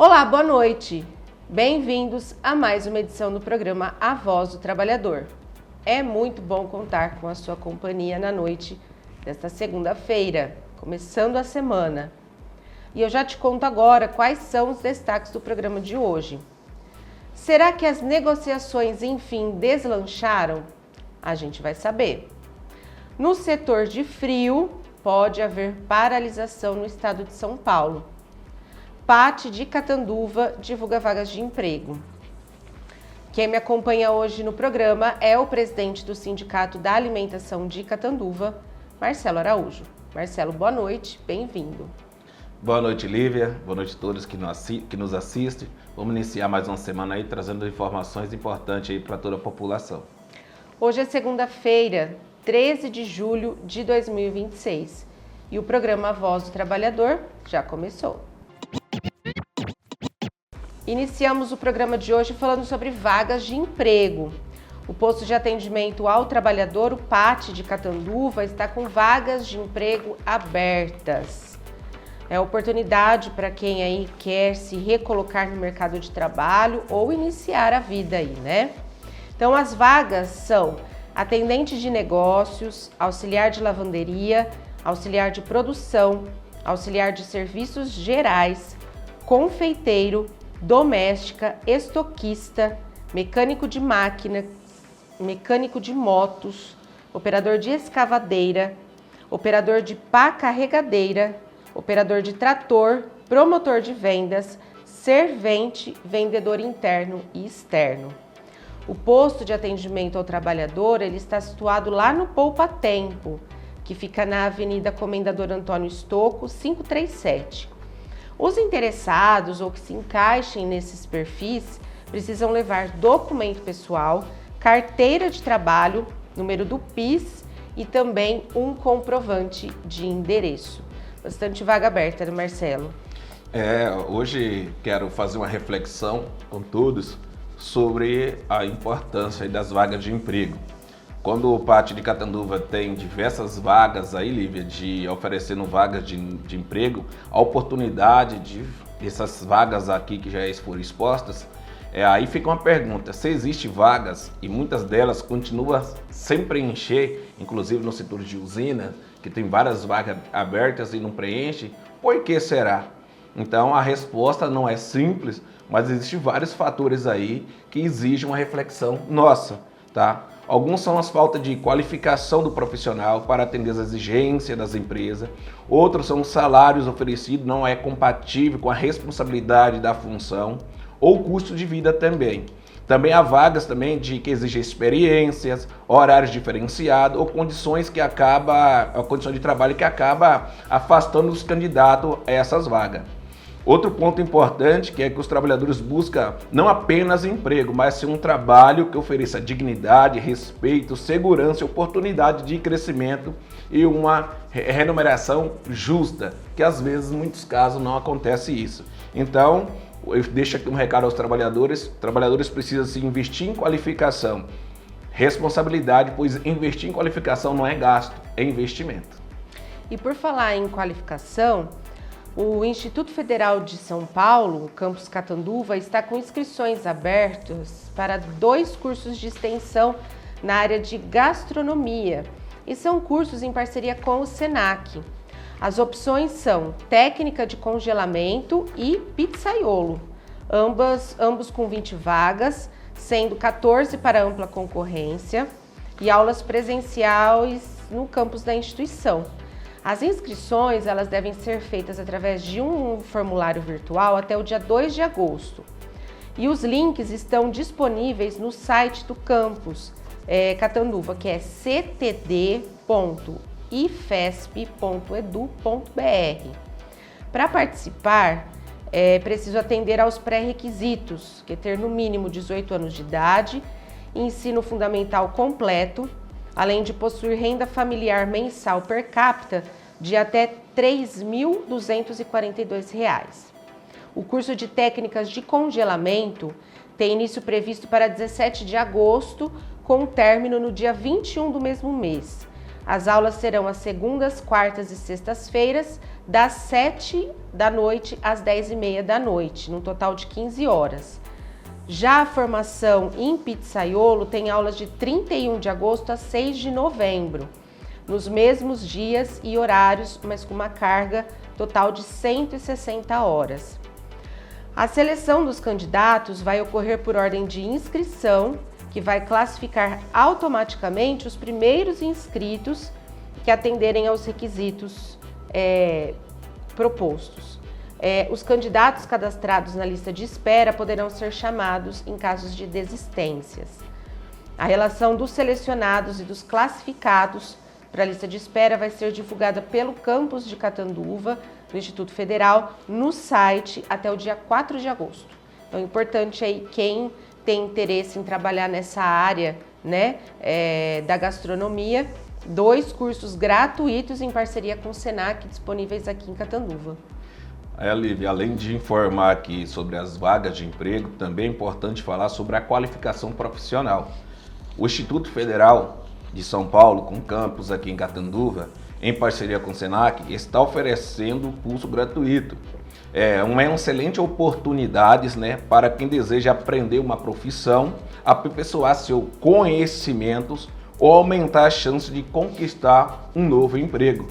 Olá, boa noite. Bem-vindos a mais uma edição do programa A Voz do Trabalhador. É muito bom contar com a sua companhia na noite desta segunda-feira, começando a semana. E eu já te conto agora quais são os destaques do programa de hoje. Será que as negociações, enfim, deslancharam? A gente vai saber. No setor de frio, pode haver paralisação no estado de São Paulo. PAT de Catanduva divulga vagas de emprego. Quem me acompanha hoje no programa é o presidente do Sindicato da Alimentação de Catanduva, Marcelo Araújo. Marcelo, boa noite, bem-vindo. Boa noite, Lívia. Boa noite a todos que nos assistem. Vamos iniciar mais uma semana aí trazendo informações importantes aí para toda a população. Hoje é segunda-feira, 13 de julho de 2026 e o programa A Voz do Trabalhador já começou. Iniciamos o programa de hoje falando sobre vagas de emprego. O posto de atendimento ao trabalhador, o PAT de Catanduva, está com vagas de emprego abertas. É oportunidade para quem aí quer se recolocar no mercado de trabalho ou iniciar a vida aí, né? Então as vagas são atendente de negócios, auxiliar de lavanderia, auxiliar de produção, auxiliar de serviços gerais, confeiteiro, doméstica, estoquista, mecânico de máquina, mecânico de motos, operador de escavadeira, operador de pá carregadeira, operador de trator, promotor de vendas, servente, vendedor interno e externo. O posto de atendimento ao trabalhador ele está situado lá no Poupa Tempo, que fica na Avenida Comendador Antônio Stocco, 537. Os interessados ou que se encaixem nesses perfis precisam levar documento pessoal, carteira de trabalho, número do PIS e também um comprovante de endereço. Bastante vaga aberta, né, Marcelo? Hoje quero fazer uma reflexão com todos sobre a importância das vagas de emprego. Quando o PAT de Catanduva tem diversas vagas aí, Lívia, de oferecendo vagas de emprego, a oportunidade dessas vagas aqui que já foram expostas, aí fica uma pergunta, se existem vagas e muitas delas continuam sem preencher, inclusive no setor de usina, que tem várias vagas abertas e não preenche, por que será? Então a resposta não é simples, mas existem vários fatores aí que exigem uma reflexão nossa, tá? Alguns são as faltas de qualificação do profissional para atender as exigências das empresas. Outros são os salários oferecidos não é compatível com a responsabilidade da função ou custo de vida também. Também há vagas também que exigem experiências, horários diferenciados ou condições de trabalho que acaba afastando os candidatos a essas vagas. Outro ponto importante que os trabalhadores buscam não apenas emprego, mas sim um trabalho que ofereça dignidade, respeito, segurança, oportunidade de crescimento e uma remuneração justa, que às vezes, em muitos casos, não acontece isso. Então, eu deixo aqui um recado aos trabalhadores. Trabalhadores precisam se investir em qualificação, responsabilidade, pois investir em qualificação não é gasto, é investimento. E por falar em qualificação, o Instituto Federal de São Paulo, o Campus Catanduva, está com inscrições abertas para 2 cursos de extensão na área de gastronomia e são cursos em parceria com o Senac. As opções são técnica de congelamento e pizzaiolo, ambos com 20 vagas, sendo 14 para ampla concorrência e aulas presenciais no campus da instituição. As inscrições elas devem ser feitas através de um formulário virtual até o dia 2 de agosto. E os links estão disponíveis no site do campus Catanduva, que é ctd.ifesp.edu.br. Para participar, é preciso atender aos pré-requisitos, que é ter no mínimo 18 anos de idade, ensino fundamental completo, além de possuir renda familiar mensal per capita de até R$ 3.242. O curso de técnicas de congelamento tem início previsto para 17 de agosto, com término no dia 21 do mesmo mês. As aulas serão às segundas, quartas e sextas-feiras, das 7 da noite às 10h30 da noite, num total de 15 horas. Já a formação em pizzaiolo tem aulas de 31 de agosto a 6 de novembro, nos mesmos dias e horários, mas com uma carga total de 160 horas. A seleção dos candidatos vai ocorrer por ordem de inscrição, que vai classificar automaticamente os primeiros inscritos que atenderem aos requisitos propostos. Os candidatos cadastrados na lista de espera poderão ser chamados em casos de desistências. A relação dos selecionados e dos classificados para a lista de espera vai ser divulgada pelo campus de Catanduva, do Instituto Federal, no site até o dia 4 de agosto. Então é importante aí quem tem interesse em trabalhar nessa área, né, da gastronomia, 2 cursos gratuitos em parceria com o Senac disponíveis aqui em Catanduva. Lívia, além de informar aqui sobre as vagas de emprego, também é importante falar sobre a qualificação profissional. O Instituto Federal de São Paulo, com campus aqui em Catanduva, em parceria com o Senac, está oferecendo o curso gratuito. É uma excelente oportunidade, né, para quem deseja aprender uma profissão, aperfeiçoar seus conhecimentos ou aumentar a chance de conquistar um novo emprego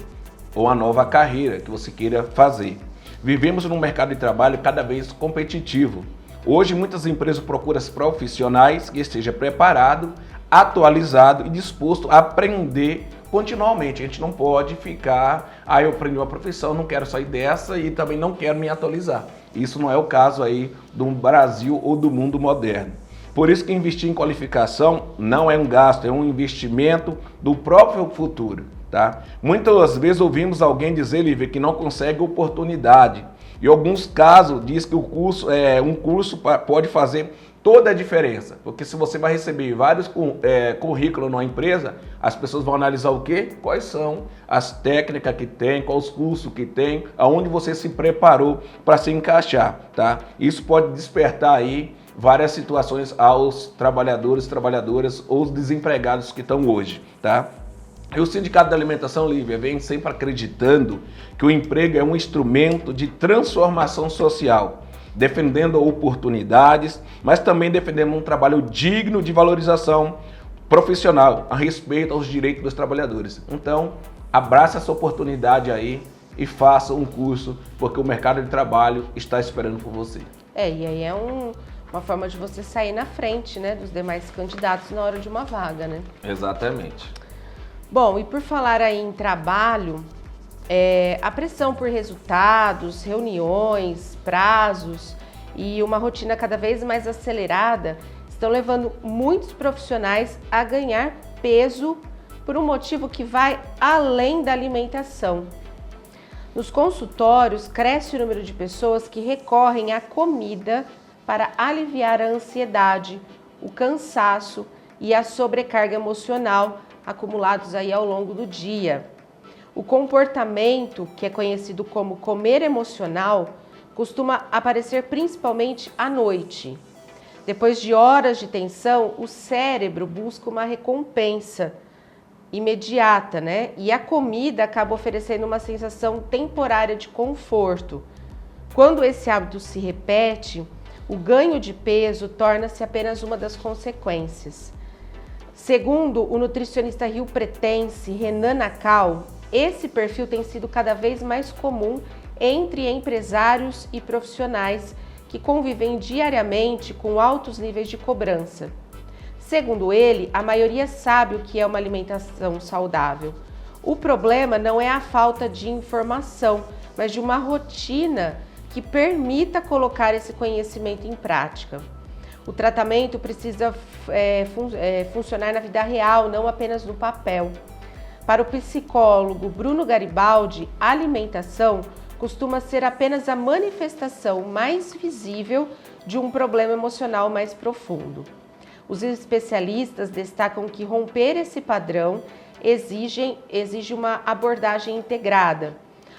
ou uma nova carreira que você queira fazer. Vivemos num mercado de trabalho cada vez competitivo. Hoje, muitas empresas procuram profissionais que estejam preparados, atualizado e disposto a aprender continuamente. A gente não pode ficar, eu aprendi uma profissão, não quero sair dessa e também não quero me atualizar. Isso não é o caso aí do Brasil ou do mundo moderno. Por isso que investir em qualificação não é um gasto, é um investimento do próprio futuro, tá? Muitas vezes ouvimos alguém dizer, Lívia, que não consegue oportunidade. Em alguns casos diz que um curso pode fazer toda a diferença, porque se você vai receber vários currículos numa empresa, as pessoas vão analisar o quê? Quais são as técnicas que tem, quais os cursos que tem, aonde você se preparou para se encaixar, tá? Isso pode despertar aí várias situações aos trabalhadores, trabalhadoras ou os desempregados que estão hoje, tá? E o Sindicato da Alimentação, Lívia, vem sempre acreditando que o emprego é um instrumento de transformação social, defendendo oportunidades, mas também defendendo um trabalho digno de valorização profissional a respeito aos direitos dos trabalhadores. Então, abrace essa oportunidade aí e faça um curso, porque o mercado de trabalho está esperando por você. E aí é uma forma de você sair na frente, né, dos demais candidatos na hora de uma vaga, né? Exatamente. Bom, e por falar aí em trabalho, a pressão por resultados, reuniões, prazos e uma rotina cada vez mais acelerada estão levando muitos profissionais a ganhar peso por um motivo que vai além da alimentação. Nos consultórios, cresce o número de pessoas que recorrem à comida para aliviar a ansiedade, o cansaço e a sobrecarga emocional acumulados aí ao longo do dia. O comportamento, que é conhecido como comer emocional, costuma aparecer principalmente à noite. Depois de horas de tensão, o cérebro busca uma recompensa imediata, né? E a comida acaba oferecendo uma sensação temporária de conforto. Quando esse hábito se repete, o ganho de peso torna-se apenas uma das consequências. Segundo o nutricionista rio-pretense Renan Nacal, esse perfil tem sido cada vez mais comum entre empresários e profissionais que convivem diariamente com altos níveis de cobrança. Segundo ele, a maioria sabe o que é uma alimentação saudável. O problema não é a falta de informação, mas de uma rotina que permita colocar esse conhecimento em prática. O tratamento precisa funcionar na vida real, não apenas no papel. Para o psicólogo Bruno Garibaldi, a alimentação costuma ser apenas a manifestação mais visível de um problema emocional mais profundo. Os especialistas destacam que romper esse padrão exige uma abordagem integrada.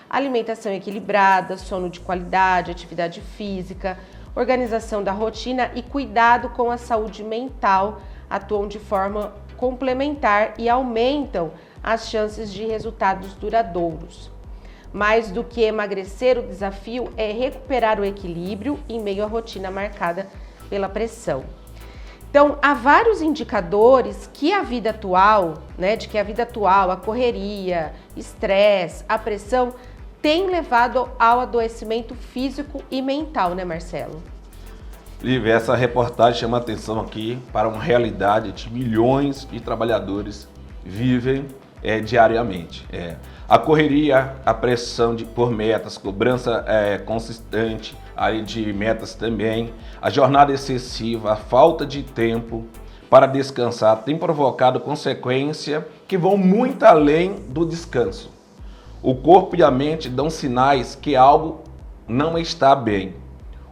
Alimentação equilibrada, sono de qualidade, atividade física, organização da rotina e cuidado com a saúde mental atuam de forma complementar e aumentam as chances de resultados duradouros. Mais do que emagrecer, o desafio é recuperar o equilíbrio em meio à rotina marcada pela pressão. Então, há vários indicadores que a vida atual, a correria, estresse, a pressão, tem levado ao adoecimento físico e mental, né, Marcelo? Lívia, essa reportagem chama a atenção aqui para uma realidade que milhões de trabalhadores vivem diariamente. A correria, a pressão por metas, cobrança consistente aí de metas também, a jornada excessiva, a falta de tempo para descansar tem provocado consequências que vão muito além do descanso. O corpo e a mente dão sinais que algo não está bem.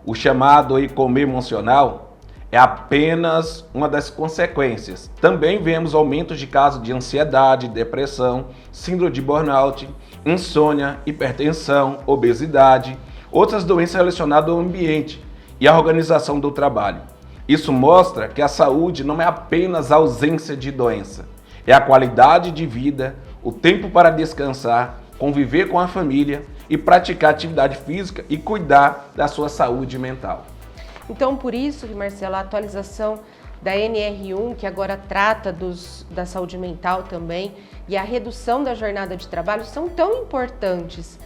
O chamado coma emocional é apenas uma das consequências. Também vemos aumentos de casos de ansiedade, depressão, síndrome de burnout, insônia, hipertensão, obesidade, outras doenças relacionadas ao ambiente e à organização do trabalho. Isso mostra que a saúde não é apenas a ausência de doença, é a qualidade de vida, o tempo para descansar, conviver com a família e praticar atividade física e cuidar da sua saúde mental. Então, por isso, Marcelo, a atualização da NR1, que agora trata da saúde mental também, e a redução da jornada de trabalho são tão importantes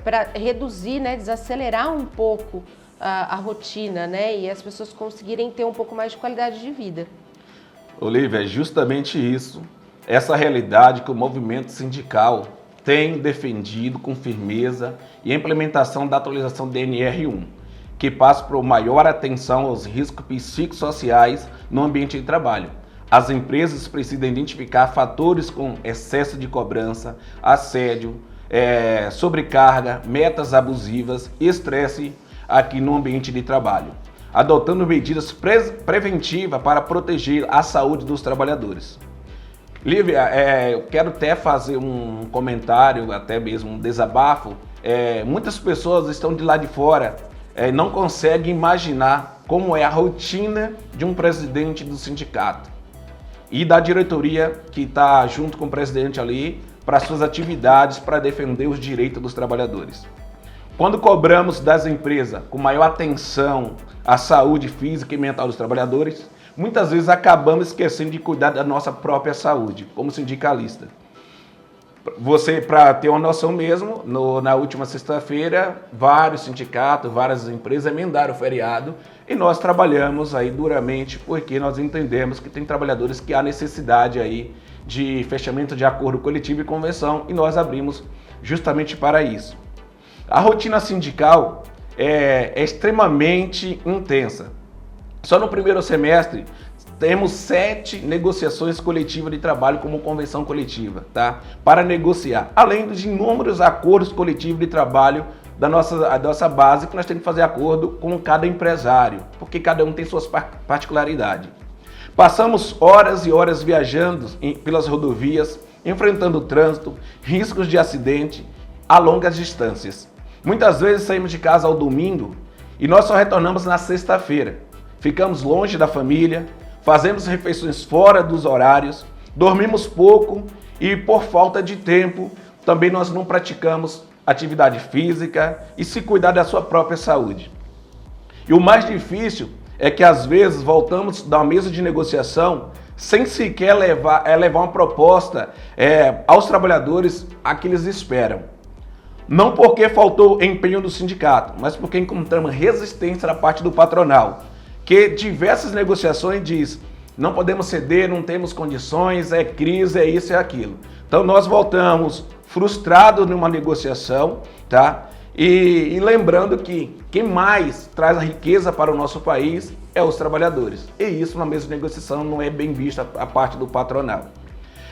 para reduzir, desacelerar um pouco a rotina, e as pessoas conseguirem ter um pouco mais de qualidade de vida. Olívia, é justamente isso, essa realidade que o movimento sindical tem defendido com firmeza e a implementação da atualização da NR1, que passa por maior atenção aos riscos psicossociais no ambiente de trabalho. As empresas precisam identificar fatores como excesso de cobrança, assédio, sobrecarga, metas abusivas e estresse aqui no ambiente de trabalho, adotando medidas preventivas para proteger a saúde dos trabalhadores. Lívia, eu quero até fazer um comentário, até mesmo um desabafo. Muitas pessoas estão de lá de fora, não conseguem imaginar como é a rotina de um presidente do sindicato e da diretoria que está junto com o presidente ali para suas atividades para defender os direitos dos trabalhadores. Quando cobramos das empresas com maior atenção à saúde física e mental dos trabalhadores, muitas vezes acabamos esquecendo de cuidar da nossa própria saúde, como sindicalista. Você, para ter uma noção mesmo, na última sexta-feira, vários sindicatos, várias empresas emendaram o feriado e nós trabalhamos aí duramente porque nós entendemos que tem trabalhadores que há necessidade aí de fechamento de acordo coletivo e convenção e nós abrimos justamente para isso. A rotina sindical é extremamente intensa. Só no primeiro semestre temos 7 negociações coletivas de trabalho como convenção coletiva, tá? Para negociar, além de inúmeros acordos coletivos de trabalho da nossa base que nós temos que fazer acordo com cada empresário, porque cada um tem suas particularidades. Passamos horas e horas viajando pelas rodovias, enfrentando o trânsito, riscos de acidente a longas distâncias. Muitas vezes saímos de casa ao domingo e nós só retornamos na sexta-feira. Ficamos longe da família, fazemos refeições fora dos horários, dormimos pouco e por falta de tempo também nós não praticamos atividade física e se cuidar da sua própria saúde. E o mais difícil é que às vezes voltamos da mesa de negociação sem sequer levar uma proposta aos trabalhadores a que eles esperam. Não porque faltou empenho do sindicato, mas porque encontramos resistência da parte do patronal, que diversas negociações diz, não podemos ceder, não temos condições, é crise, é isso, é aquilo. Então nós voltamos frustrados numa negociação, tá? E lembrando que quem mais traz a riqueza para o nosso país é os trabalhadores. E isso na mesma negociação não é bem visto a parte do patronal.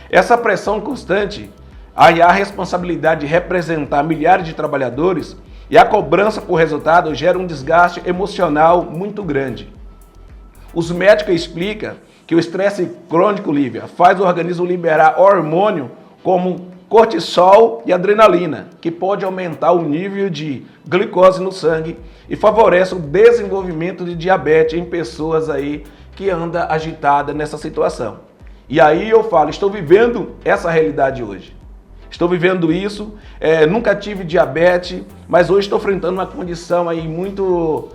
Essa pressão constante, aí a responsabilidade de representar milhares de trabalhadores e a cobrança por resultado gera um desgaste emocional muito grande. Os médicos explicam que o estresse crônico, Lívia, faz o organismo liberar hormônio como cortisol e adrenalina, que pode aumentar o nível de glicose no sangue e favorece o desenvolvimento de diabetes em pessoas aí que andam agitadas nessa situação. E aí eu falo, estou vivendo essa realidade hoje. Estou vivendo isso, nunca tive diabetes, mas hoje estou enfrentando uma condição aí muito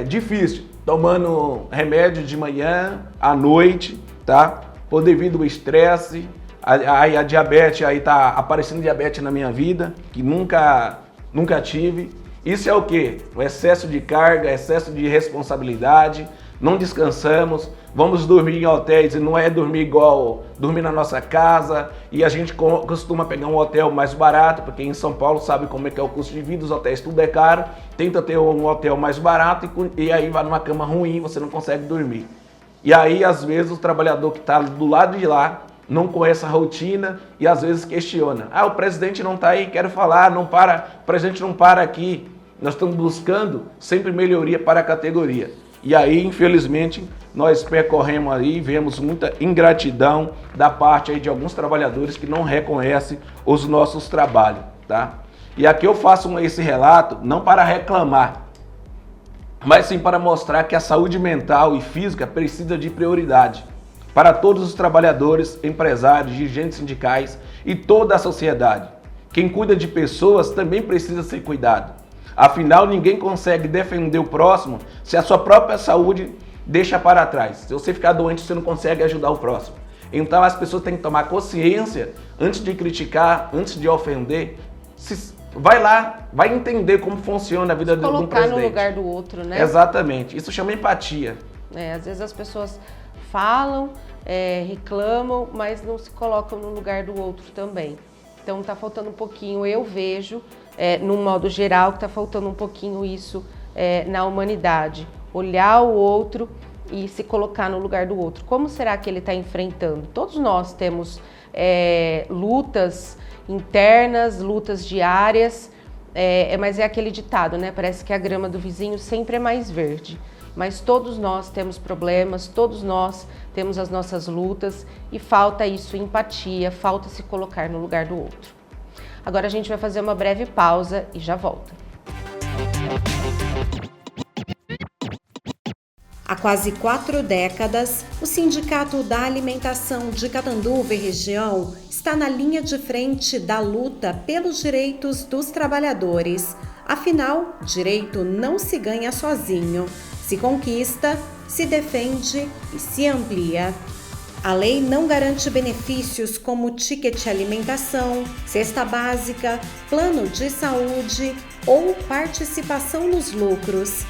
difícil, tomando remédio de manhã, à noite, tá? Por devido ao estresse, a diabetes, aí tá aparecendo diabetes na minha vida, que nunca tive. Isso é o quê? O excesso de carga, excesso de responsabilidade, não descansamos, vamos dormir em hotéis e não é dormir igual dormir na nossa casa, e a gente costuma pegar um hotel mais barato, porque em São Paulo sabe como é que é o custo de vida, os hotéis tudo é caro, tenta ter um hotel mais barato e aí vai numa cama ruim, você não consegue dormir. E aí às vezes o trabalhador que está do lado de lá não conhece a rotina e às vezes questiona. O presidente não está aí, quero falar, não para, o presidente não para aqui. Nós estamos buscando sempre melhoria para a categoria. E aí, infelizmente, nós percorremos aí, vemos muita ingratidão da parte aí de alguns trabalhadores que não reconhecem os nossos trabalhos, tá? E aqui eu faço esse relato não para reclamar, mas sim para mostrar que a saúde mental e física precisa de prioridade para todos os trabalhadores, empresários, dirigentes sindicais e toda a sociedade. Quem cuida de pessoas também precisa ser cuidado. Afinal, ninguém consegue defender o próximo se a sua própria saúde deixa para trás. Se você ficar doente, você não consegue ajudar o próximo. Então as pessoas têm que tomar consciência antes de criticar, antes de ofender. Vai lá, vai entender como funciona a vida de um presidente. Colocar no lugar do outro, né? Exatamente. Isso chama empatia. Às vezes as pessoas falam, reclamam, mas não se colocam no lugar do outro também. Então está faltando um pouquinho, eu vejo, no modo geral, que está faltando um pouquinho isso na humanidade. Olhar o outro e se colocar no lugar do outro. Como será que ele está enfrentando? Todos nós temos lutas internas, lutas diárias, mas é aquele ditado, né? Parece que a grama do vizinho sempre é mais verde. Mas todos nós temos problemas, todos nós temos as nossas lutas e falta isso, empatia, falta se colocar no lugar do outro. Agora a gente vai fazer uma breve pausa e já volta. Há quase 4 décadas, o Sindicato da Alimentação de Catanduva e região está na linha de frente da luta pelos direitos dos trabalhadores. Afinal, direito não se ganha sozinho, se conquista, se defende e se amplia. A lei não garante benefícios como ticket alimentação, cesta básica, plano de saúde ou participação nos lucros.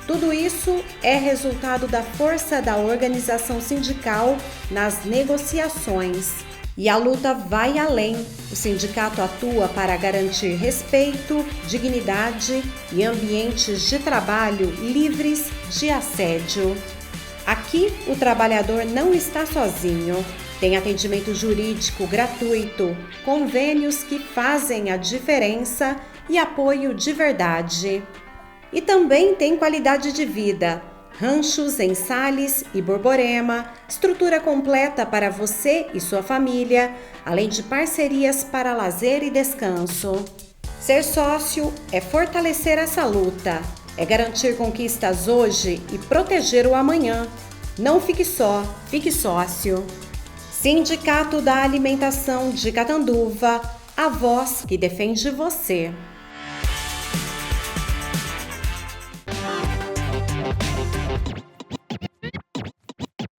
Tudo isso é resultado da força da organização sindical nas negociações. E a luta vai além. O sindicato atua para garantir respeito, dignidade e ambientes de trabalho livres de assédio. Aqui, o trabalhador não está sozinho. Tem atendimento jurídico gratuito, convênios que fazem a diferença e apoio de verdade. E também tem qualidade de vida. Ranchos em Sales e Borborema, estrutura completa para você e sua família, além de parcerias para lazer e descanso. Ser sócio é fortalecer essa luta, é garantir conquistas hoje e proteger o amanhã. Não fique só, fique sócio. Sindicato da Alimentação de Catanduva, a voz que defende você.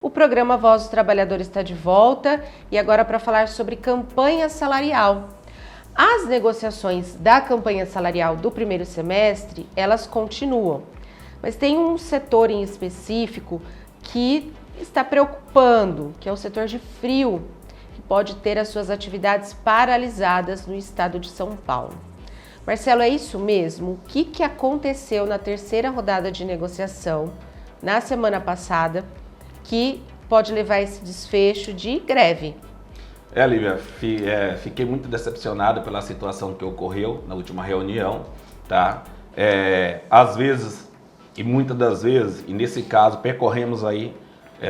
O programa Voz do Trabalhador está de volta e agora para falar sobre campanha salarial. As negociações da campanha salarial do primeiro semestre, elas continuam, mas tem um setor em específico que está preocupando, que é o setor de frio, que pode ter as suas atividades paralisadas no estado de São Paulo. Marcelo, é isso mesmo? O que aconteceu na terceira rodada de negociação, na semana passada, que pode levar a esse desfecho de greve? Lívia, fiquei muito decepcionado pela situação que ocorreu na última reunião, tá? Às vezes, e muitas das vezes, e nesse caso, percorremos aí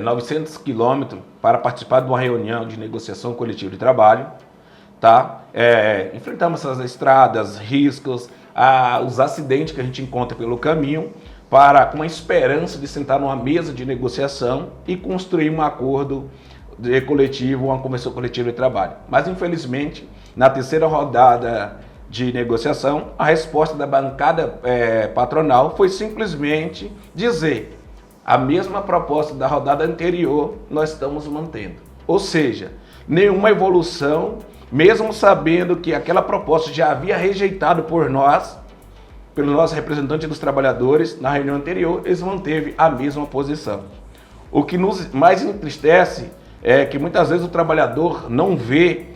900 quilômetros para participar de uma reunião de negociação coletiva de trabalho, tá? Enfrentamos essas estradas, riscos, os acidentes que a gente encontra pelo caminho, com a esperança de sentar numa mesa de negociação e construir um acordo coletivo, uma convenção coletiva de trabalho. Mas, infelizmente, na terceira rodada de negociação, a resposta da bancada patronal foi simplesmente dizer: a mesma proposta da rodada anterior nós estamos mantendo. Ou seja, nenhuma evolução, mesmo sabendo que aquela proposta já havia rejeitado por nós, pelo nosso representante dos trabalhadores, na reunião anterior, eles manteve a mesma posição. O que nos mais entristece é que muitas vezes o trabalhador não vê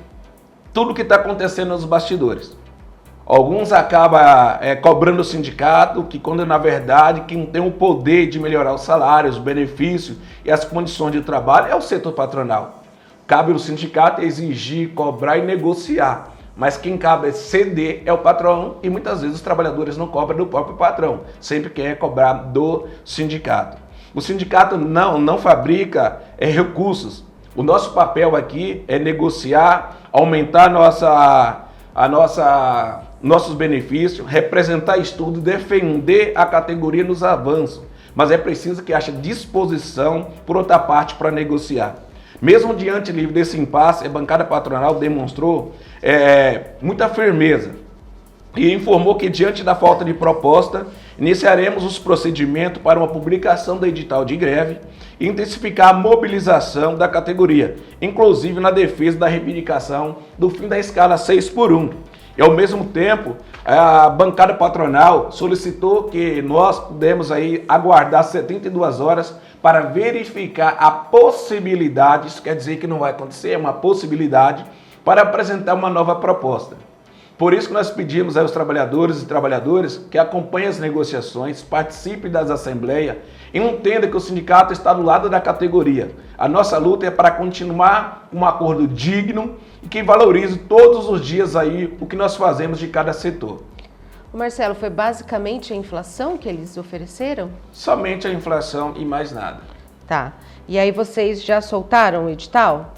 tudo o que está acontecendo nos bastidores. Alguns acabam cobrando o sindicato, que quando na verdade quem tem o poder de melhorar os salários, os benefícios e as condições de trabalho é o setor patronal. Cabe ao sindicato exigir, cobrar e negociar, mas quem cabe ceder é o patrão e muitas vezes os trabalhadores não cobram do próprio patrão, sempre quer cobrar do sindicato. O sindicato não fabrica recursos. O nosso papel aqui é negociar, aumentar nossos benefícios, representar estudo, defender a categoria nos avanços. Mas é preciso que haja disposição por outra parte para negociar. Mesmo diante desse impasse, a bancada patronal demonstrou muita firmeza e informou que, diante da falta de proposta, iniciaremos os procedimentos para uma publicação do edital de greve e intensificar a mobilização da categoria, inclusive na defesa da reivindicação do fim da escala 6x1. E, ao mesmo tempo, a bancada patronal solicitou que nós pudéssemos aí aguardar 72 horas para verificar a possibilidade, isso quer dizer que não vai acontecer, é uma possibilidade, para apresentar uma nova proposta. Por isso que nós pedimos aos trabalhadores e trabalhadoras que acompanhem as negociações, participem das assembleias e entendam que o sindicato está do lado da categoria. A nossa luta é para continuar um acordo digno e que valorize todos os dias aí o que nós fazemos de cada setor. Marcelo, foi basicamente a inflação que eles ofereceram? Somente a inflação e mais nada. Tá. E aí vocês já soltaram o edital?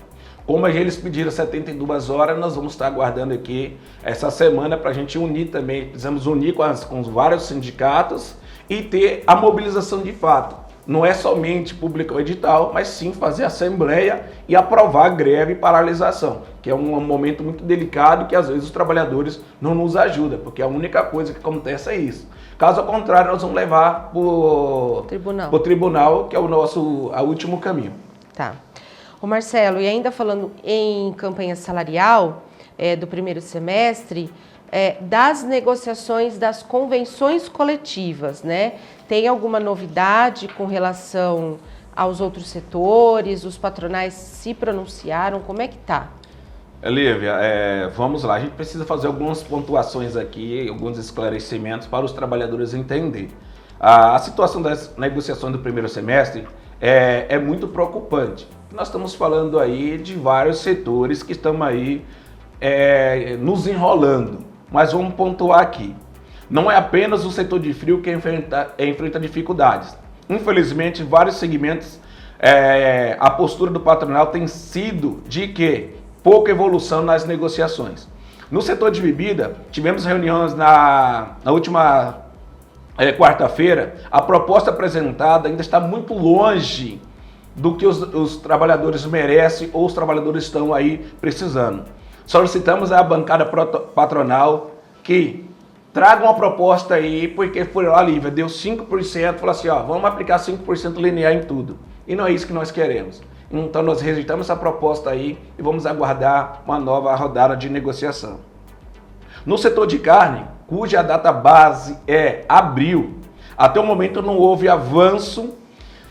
Como eles pediram 72 horas, nós vamos estar aguardando aqui essa semana para a gente unir também. Precisamos unir com os vários sindicatos e ter a mobilização de fato. Não é somente publicar o edital, mas sim fazer assembleia e aprovar a greve e paralisação, que é um momento muito delicado que às vezes os trabalhadores não nos ajudam, porque a única coisa que acontece é isso. Caso contrário, nós vamos levar para o tribunal, que é o último caminho. Tá. Ô Marcelo, e ainda falando em campanha salarial do primeiro semestre, das negociações das convenções coletivas, né? Tem alguma novidade com relação aos outros setores? Os patronais se pronunciaram? Como é que tá? Lívia, vamos lá. A gente precisa fazer algumas pontuações aqui, alguns esclarecimentos para os trabalhadores entenderem. A situação das negociações do primeiro semestre é muito preocupante. Nós estamos falando aí de vários setores que estão aí nos enrolando, mas vamos pontuar aqui. Não é apenas o setor de frio que enfrenta dificuldades. Infelizmente, vários segmentos, a postura do patronal tem sido de que pouca evolução nas negociações. No setor de bebida, tivemos reuniões na última quarta-feira. A proposta apresentada ainda está muito longe do que os trabalhadores merecem ou os trabalhadores estão aí precisando. Solicitamos à bancada patronal que traga uma proposta aí, porque foi lá, Lívia, deu 5%, falou assim, vamos aplicar 5% linear em tudo. E não é isso que nós queremos. Então nós rejeitamos essa proposta aí e vamos aguardar uma nova rodada de negociação. No setor de carne, cuja data base é abril, até o momento não houve avanço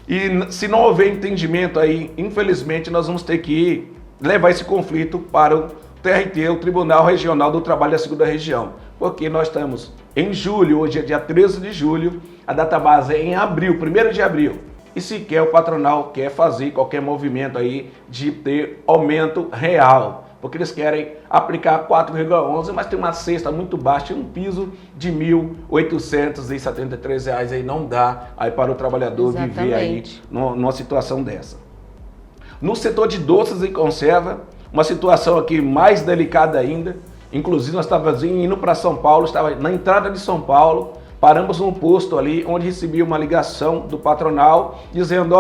e se não houver entendimento aí, infelizmente nós vamos ter que levar esse conflito para o TRT, o Tribunal Regional do Trabalho da Segunda Região, porque nós estamos em julho, hoje é dia 13 de julho, a data base é em abril, 1º de abril. E sequer o patronal quer fazer qualquer movimento aí de ter aumento real, porque eles querem aplicar 4,11, mas tem uma cesta muito baixa, um piso de R$ 1.873 aí não dá aí para o trabalhador viver aí numa situação dessa. No setor de doces e conserva, uma situação aqui mais delicada ainda, inclusive nós estávamos indo para São Paulo, estava na entrada de São Paulo, paramos num posto ali onde recebi uma ligação do patronal dizendo,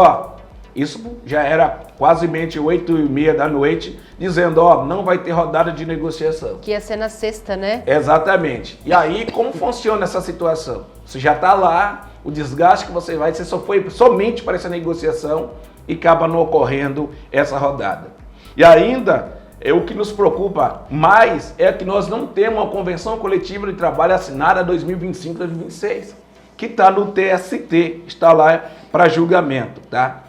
Isso já era quase 8h30 da noite, dizendo, ó, não vai ter rodada de negociação. Que ia ser na sexta, né? Exatamente. E aí, como funciona essa situação? Você já está lá, o desgaste que você só foi somente para essa negociação e acaba não ocorrendo essa rodada. E ainda, o que nos preocupa mais é que nós não temos uma convenção coletiva de trabalho assinada 2025-2026, que está no TST, está lá para julgamento, tá?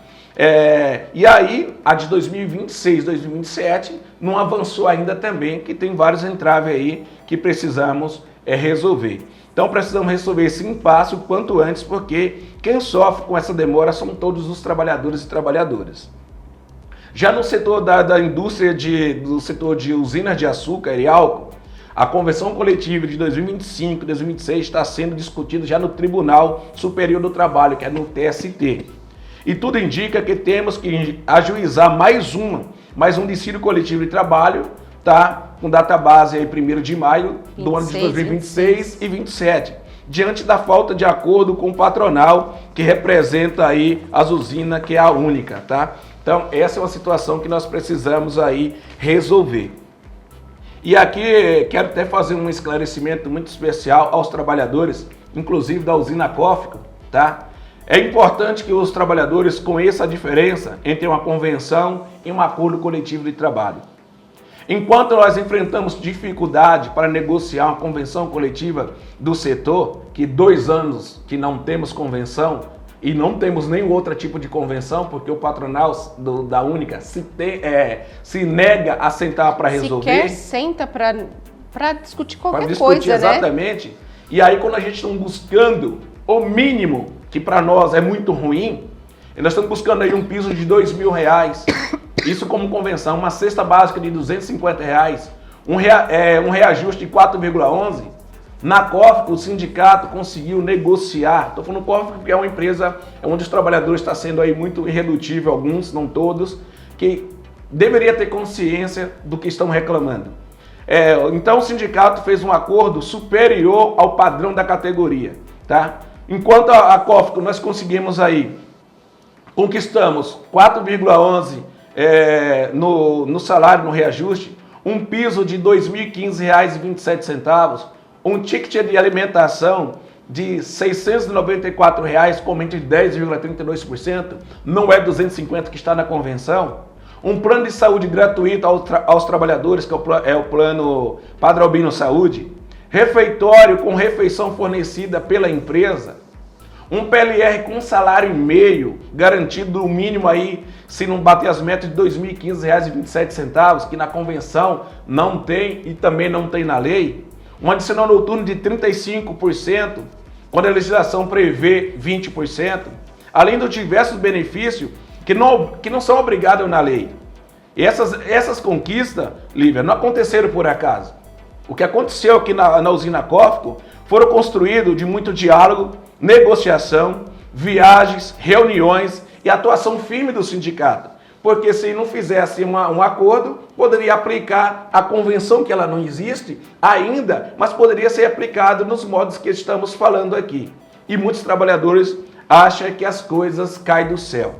E aí, a de 2026, 2027, não avançou ainda também, que tem vários entraves aí que precisamos resolver. Então, precisamos resolver esse impasse o quanto antes, porque quem sofre com essa demora são todos os trabalhadores e trabalhadoras. Já no setor da indústria, do setor de usinas de açúcar e álcool, a convenção coletiva de 2025 e 2026 está sendo discutida já no Tribunal Superior do Trabalho, que é no TST. E tudo indica que temos que ajuizar mais um dissídio coletivo de trabalho, tá? Com data base aí 1º de maio do ano de 2026 e 27, diante da falta de acordo com o patronal que representa aí as usinas, que é a única, tá? Então, essa é uma situação que nós precisamos aí resolver. E aqui quero até fazer um esclarecimento muito especial aos trabalhadores, inclusive da usina Cofco, tá? É importante que os trabalhadores conheçam a diferença entre uma convenção e um acordo coletivo de trabalho. Enquanto nós enfrentamos dificuldade para negociar uma convenção coletiva do setor, que 2 anos que não temos convenção e não temos nenhum outro tipo de convenção, porque o patronal da Única se nega a sentar para resolver. Sequer senta para discutir qualquer discutir, coisa, exatamente. Né? E aí, quando a gente está buscando o mínimo, que para nós é muito ruim, nós estamos buscando aí um piso de R$2.000, isso como convenção, uma cesta básica de R$250, um reajuste de 4,11%. Na Cofco, o sindicato conseguiu negociar, estou falando Cofco porque é uma empresa onde os trabalhadores estão sendo aí muito irredutível, alguns, não todos, que deveria ter consciência do que estão reclamando. Então o sindicato fez um acordo superior ao padrão da categoria, tá? Enquanto a Cofco nós conseguimos aí, conquistamos 4,11 no salário, no reajuste, um piso de R$ 2.015,27, um ticket de alimentação de R$ 694, com aumento de 10,32%, não é 250 que está na convenção, um plano de saúde gratuito aos trabalhadores, que é o plano Padre Albino Saúde, refeitório com refeição fornecida pela empresa, um PLR com salário e meio, garantido no mínimo aí, se não bater as metas de R$ 2.015,27, que na convenção não tem e também não tem na lei, um adicional noturno de 35%, quando a legislação prevê 20%, além dos diversos benefícios que não são obrigados na lei. E essas conquistas, Lívia, não aconteceram por acaso. O que aconteceu aqui na usina Cofco foram construídos de muito diálogo, negociação, viagens, reuniões e atuação firme do sindicato. Porque se não fizesse um acordo, poderia aplicar a convenção, que ela não existe ainda, mas poderia ser aplicado nos modos que estamos falando aqui. E muitos trabalhadores acham que as coisas caem do céu.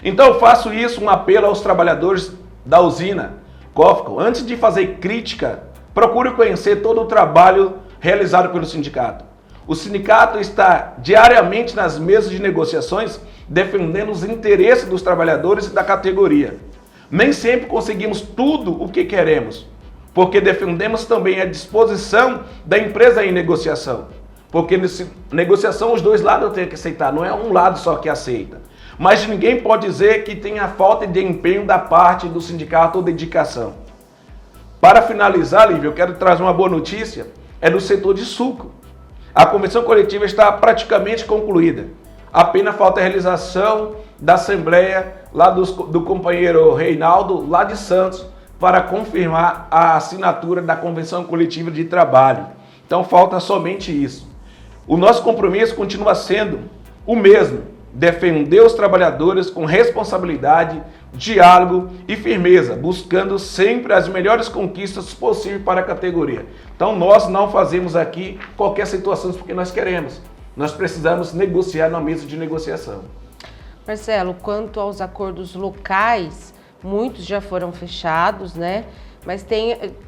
Então eu faço um apelo aos trabalhadores da usina Cofco. Antes de fazer crítica, procure conhecer todo o trabalho realizado pelo sindicato. O sindicato está diariamente nas mesas de negociações defendendo os interesses dos trabalhadores e da categoria. Nem sempre conseguimos tudo o que queremos, porque defendemos também a disposição da empresa em negociação. Porque nessa negociação os dois lados têm que aceitar, não é um lado só que aceita. Mas ninguém pode dizer que tenha falta de empenho da parte do sindicato ou dedicação. Para finalizar, Lívia, eu quero trazer uma boa notícia, é do setor de suco. A convenção coletiva está praticamente concluída. Apenas falta a realização da assembleia lá do companheiro Reinaldo, lá de Santos, para confirmar a assinatura da convenção coletiva de trabalho. Então falta somente isso. O nosso compromisso continua sendo o mesmo: defender os trabalhadores com responsabilidade, diálogo e firmeza, buscando sempre as melhores conquistas possíveis para a categoria. Então nós não fazemos aqui qualquer situação porque nós queremos. Nós precisamos negociar na mesa de negociação. Marcelo, quanto aos acordos locais, muitos já foram fechados, né? Mas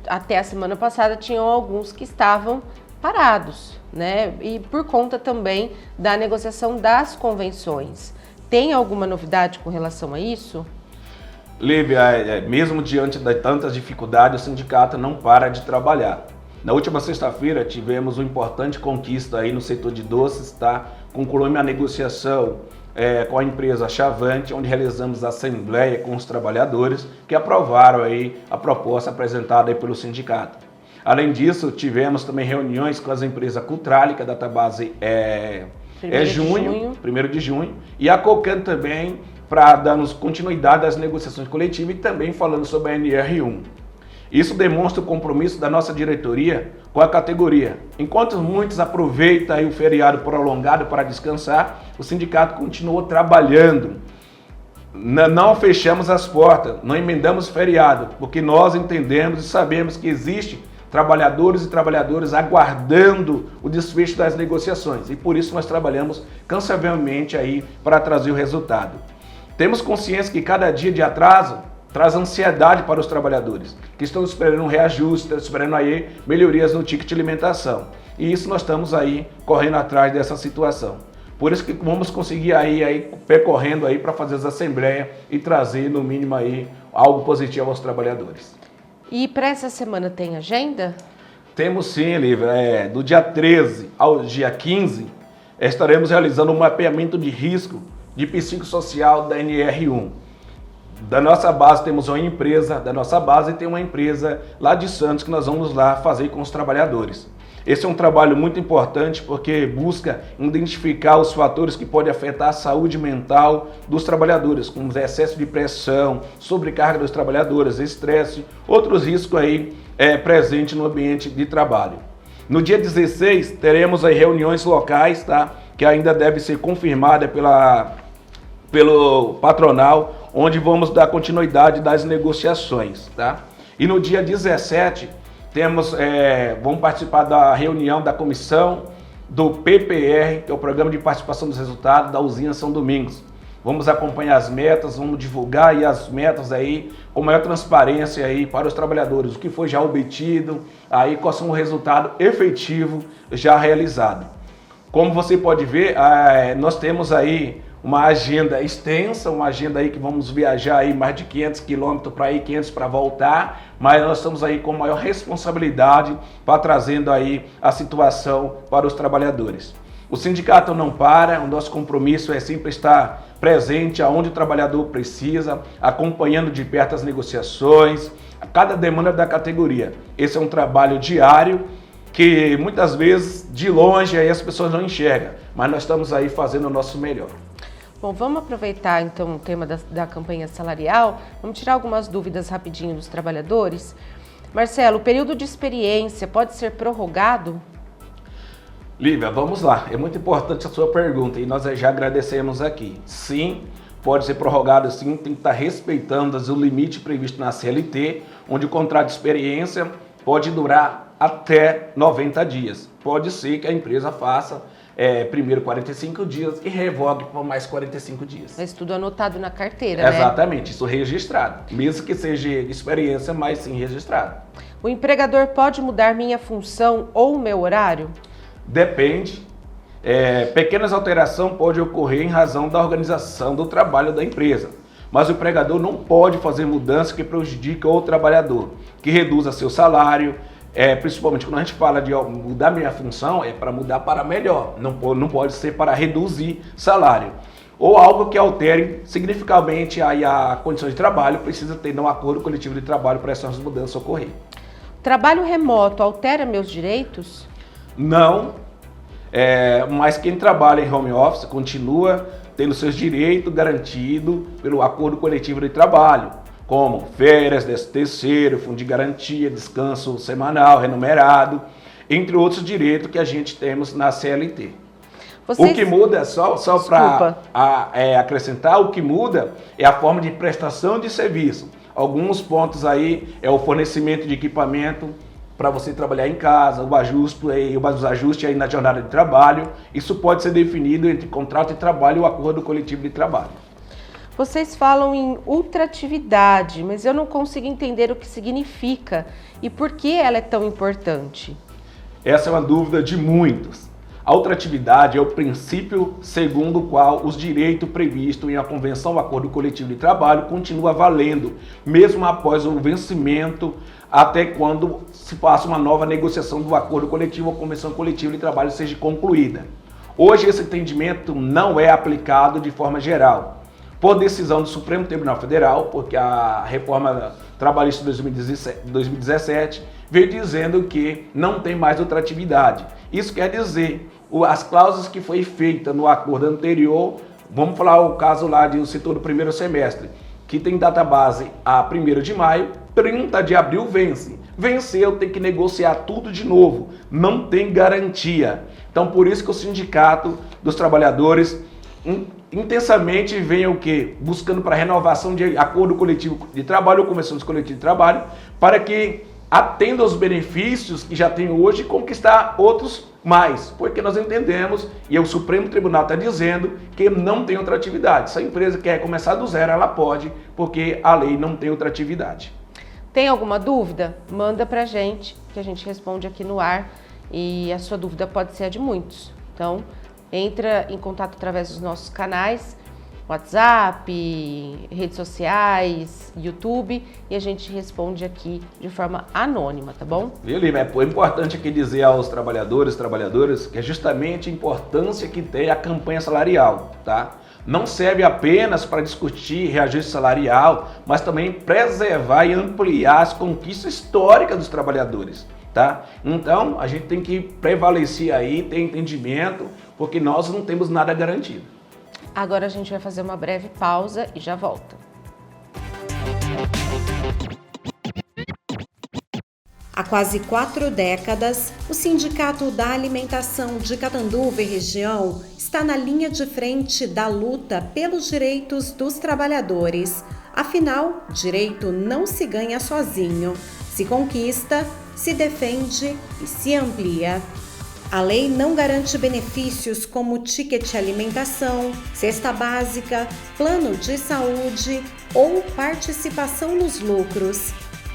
até a semana passada tinham alguns que estavam parados, né? E por conta também da negociação das convenções. Tem alguma novidade com relação a isso? Lívia, mesmo diante de tantas dificuldades, o sindicato não para de trabalhar. Na última sexta-feira tivemos uma importante conquista aí no setor de doces, tá? Concluímos a negociação com a empresa Chavante, onde realizamos a assembleia com os trabalhadores que aprovaram aí a proposta apresentada aí pelo sindicato. Além disso, tivemos também reuniões com as empresas Cultrale, que a database é 1º de junho, e a Cocan também, para darmos continuidade às negociações coletivas e também falando sobre a NR1. Isso demonstra o compromisso da nossa diretoria com a categoria. Enquanto muitos aproveitam aí o feriado prolongado para descansar, o sindicato continuou trabalhando. Não fechamos as portas, não emendamos feriado, porque nós entendemos e sabemos que existe trabalhadores e trabalhadoras aguardando o desfecho das negociações. E por isso nós trabalhamos cansavelmente aí para trazer o resultado. Temos consciência que cada dia de atraso traz ansiedade para os trabalhadores, que estão esperando um reajuste, estão esperando aí melhorias no ticket de alimentação. E isso nós estamos aí correndo atrás dessa situação. Por isso que vamos conseguir aí percorrendo aí para fazer as assembleias e trazer no mínimo aí algo positivo aos trabalhadores. E para essa semana tem agenda? Temos sim, Lívia. Do dia 13 ao dia 15, estaremos realizando um mapeamento de risco de psicossocial da NR1. Da nossa base temos uma empresa, da nossa base tem uma empresa lá de Santos que nós vamos lá fazer com os trabalhadores. Esse é um trabalho muito importante porque busca identificar os fatores que podem afetar a saúde mental dos trabalhadores, como excesso de pressão, sobrecarga dos trabalhadores, estresse, outros riscos aí presentes no ambiente de trabalho. No dia 16 teremos aí reuniões locais, tá? Que ainda deve ser confirmada pelo patronal, onde vamos dar continuidade das negociações, tá? E no dia 17 vamos participar da reunião da comissão do PPR, que é o Programa de Participação dos Resultados da usina São Domingos. Vamos acompanhar as metas, vamos divulgar aí as metas aí com maior transparência aí para os trabalhadores, o que foi já obtido, aí qual é o resultado efetivo já realizado. Como você pode ver, nós temos aí uma agenda extensa, uma agenda aí que vamos viajar aí mais de 500 quilômetros para ir, 500 para voltar, mas nós estamos aí com maior responsabilidade para trazendo aí a situação para os trabalhadores. O sindicato não para, o nosso compromisso é sempre estar presente aonde o trabalhador precisa, acompanhando de perto as negociações, a cada demanda da categoria. Esse é um trabalho diário que muitas vezes de longe aí as pessoas não enxergam, mas nós estamos aí fazendo o nosso melhor. Bom, vamos aproveitar então o tema da campanha salarial, vamos tirar algumas dúvidas rapidinho dos trabalhadores. Marcelo, o período de experiência pode ser prorrogado? Lívia, vamos lá, é muito importante a sua pergunta e nós já agradecemos aqui. Sim, pode ser prorrogado sim, tem que estar respeitando o limite previsto na CLT, onde o contrato de experiência pode durar até 90 dias. Pode ser que a empresa faça primeiro 45 dias e revogue por mais 45 dias. Mas tudo anotado na carteira, né? Exatamente, isso registrado. Mesmo que seja experiência, mas sim registrado. O empregador pode mudar minha função ou meu horário? Depende. Pequenas alterações podem ocorrer em razão da organização do trabalho da empresa. Mas o empregador não pode fazer mudança que prejudique o trabalhador, que reduza seu salário. Principalmente quando a gente fala de mudar minha função, é para mudar para melhor, não pode ser para reduzir salário. Ou algo que altere significativamente a condição de trabalho, precisa ter um acordo coletivo de trabalho para essas mudanças ocorrer. Trabalho remoto altera meus direitos? Não, mas quem trabalha em home office continua tendo seus direitos garantidos pelo acordo coletivo de trabalho, como férias, 13º, fundo de garantia, descanso semanal, remunerado, entre outros direitos que a gente temos na CLT. O que muda, só para acrescentar, o que muda é a forma de prestação de serviço. Alguns pontos aí é o fornecimento de equipamento para você trabalhar em casa, os ajustes aí na jornada de trabalho. Isso pode ser definido entre contrato de trabalho e o acordo coletivo de trabalho. Vocês falam em ultratividade, mas eu não consigo entender o que significa e por que ela é tão importante. Essa é uma dúvida de muitos. A ultratividade é o princípio segundo o qual os direitos previstos em a Convenção do Acordo Coletivo de Trabalho continuam valendo, mesmo após o vencimento, até quando se faça uma nova negociação do Acordo Coletivo ou Convenção Coletiva de Trabalho seja concluída. Hoje esse entendimento não é aplicado de forma geral, por decisão do Supremo Tribunal Federal, porque a reforma trabalhista de 2017 veio dizendo que não tem mais ultratividade. Isso quer dizer, as cláusulas que foi feita no acordo anterior, vamos falar o caso lá do setor do primeiro semestre, que tem data base a 1º de maio, 30 de abril vence. Venceu, tem que negociar tudo de novo, não tem garantia. Então por isso que o Sindicato dos Trabalhadores intensamente vem o quê? Buscando para renovação de acordo coletivo de trabalho ou convenções coletivas de trabalho, para que atenda aos benefícios que já tem hoje e conquistar outros mais, porque nós entendemos, e o Supremo Tribunal está dizendo, que não tem ultratividade. Se a empresa quer começar do zero, ela pode, porque a lei não tem ultratividade. Tem alguma dúvida? Manda pra gente, que a gente responde aqui no ar, e a sua dúvida pode ser a de muitos. Então, entra em contato através dos nossos canais, WhatsApp, redes sociais, YouTube, e a gente responde aqui de forma anônima, tá bom? Viu, Lívia? É importante aqui dizer aos trabalhadores, que é justamente a importância que tem a campanha salarial, tá? Não serve apenas para discutir reajuste salarial, mas também preservar e ampliar as conquistas históricas dos trabalhadores, tá? Então, a gente tem que prevalecer aí, ter entendimento, porque nós não temos nada garantido. Agora a gente vai fazer uma breve pausa e já volta. Há quase 4 décadas, o Sindicato da Alimentação de Catanduva e região está na linha de frente da luta pelos direitos dos trabalhadores. Afinal, direito não se ganha sozinho, se conquista, se defende e se amplia. A lei não garante benefícios como ticket alimentação, cesta básica, plano de saúde ou participação nos lucros.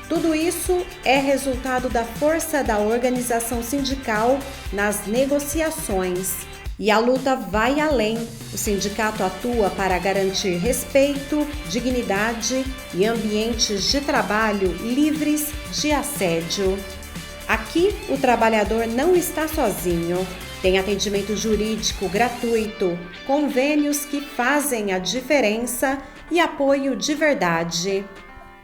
Tudo isso é resultado da força da organização sindical nas negociações. E a luta vai além. O sindicato atua para garantir respeito, dignidade e ambientes de trabalho livres de assédio. Aqui, o trabalhador não está sozinho. Tem atendimento jurídico gratuito, convênios que fazem a diferença e apoio de verdade.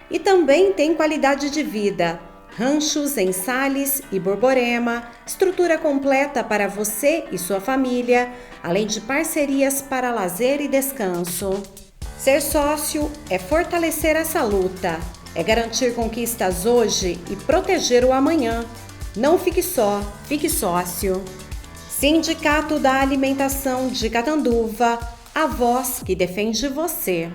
E também tem qualidade de vida. Ranchos em Sales e Borborema, estrutura completa para você e sua família, além de parcerias para lazer e descanso. Ser sócio é fortalecer essa luta. É garantir conquistas hoje e proteger o amanhã. Não fique só, fique sócio. Sindicato da Alimentação de Catanduva, a voz que defende você.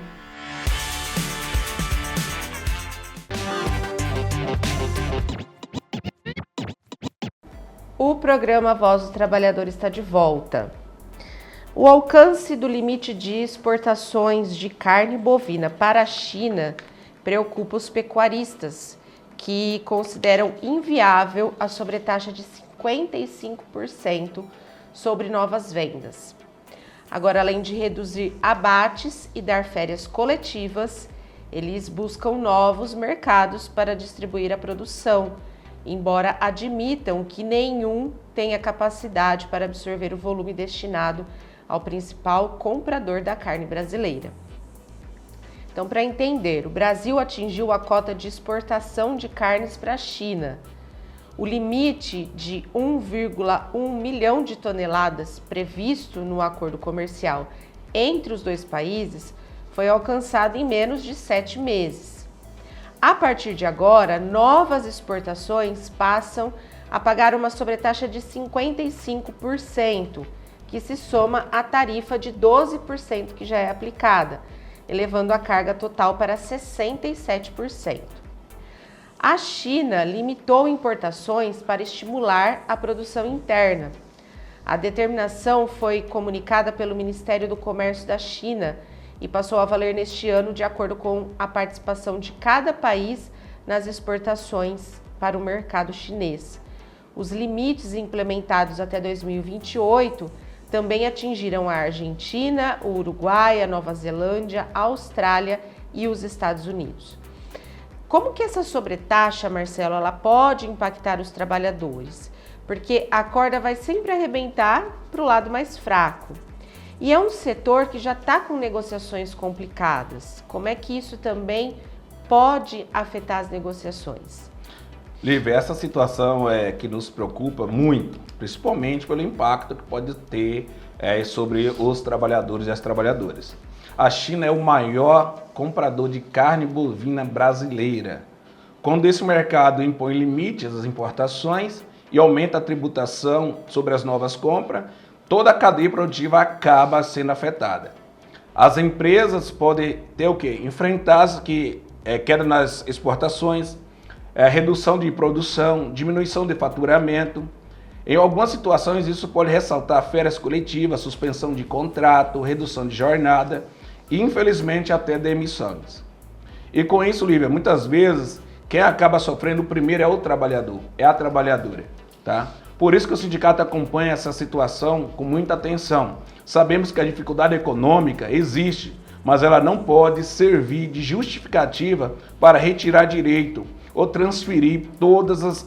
O programa Voz do Trabalhador está de volta. O alcance do limite de exportações de carne bovina para a China preocupa os pecuaristas, que consideram inviável a sobretaxa de 55% sobre novas vendas. Agora, além de reduzir abates e dar férias coletivas, eles buscam novos mercados para distribuir a produção, embora admitam que nenhum tenha capacidade para absorver o volume destinado ao principal comprador da carne brasileira. Então, para entender, o Brasil atingiu a cota de exportação de carnes para a China. O limite de 1,1 milhão de toneladas previsto no acordo comercial entre os dois países foi alcançado em menos de 7 meses. A partir de agora, novas exportações passam a pagar uma sobretaxa de 55%, que se soma à tarifa de 12% que já é aplicada, elevando a carga total para 67%. A China limitou importações para estimular a produção interna. A determinação foi comunicada pelo Ministério do Comércio da China e passou a valer neste ano de acordo com a participação de cada país nas exportações para o mercado chinês. Os limites implementados até 2028 também atingiram a Argentina, o Uruguai, a Nova Zelândia, a Austrália e os Estados Unidos. Como que essa sobretaxa, Marcelo, ela pode impactar os trabalhadores? Porque a corda vai sempre arrebentar para o lado mais fraco. E é um setor que já está com negociações complicadas. Como é que isso também pode afetar as negociações? Lívia, essa situação é que nos preocupa muito, principalmente pelo impacto que pode ter sobre os trabalhadores e as trabalhadoras. A China é o maior comprador de carne bovina brasileira. Quando esse mercado impõe limites às importações e aumenta a tributação sobre as novas compras, toda a cadeia produtiva acaba sendo afetada. As empresas podem ter o quê? Enfrentar queda nas exportações, redução de produção, diminuição de faturamento. Em algumas situações, isso pode ressaltar férias coletivas, suspensão de contrato, redução de jornada e, infelizmente, até demissões. E com isso, Lívia, muitas vezes, quem acaba sofrendo primeiro é o trabalhador, é a trabalhadora, tá? Por isso que o sindicato acompanha essa situação com muita atenção. Sabemos que a dificuldade econômica existe, mas ela não pode servir de justificativa para retirar direito ou transferir todas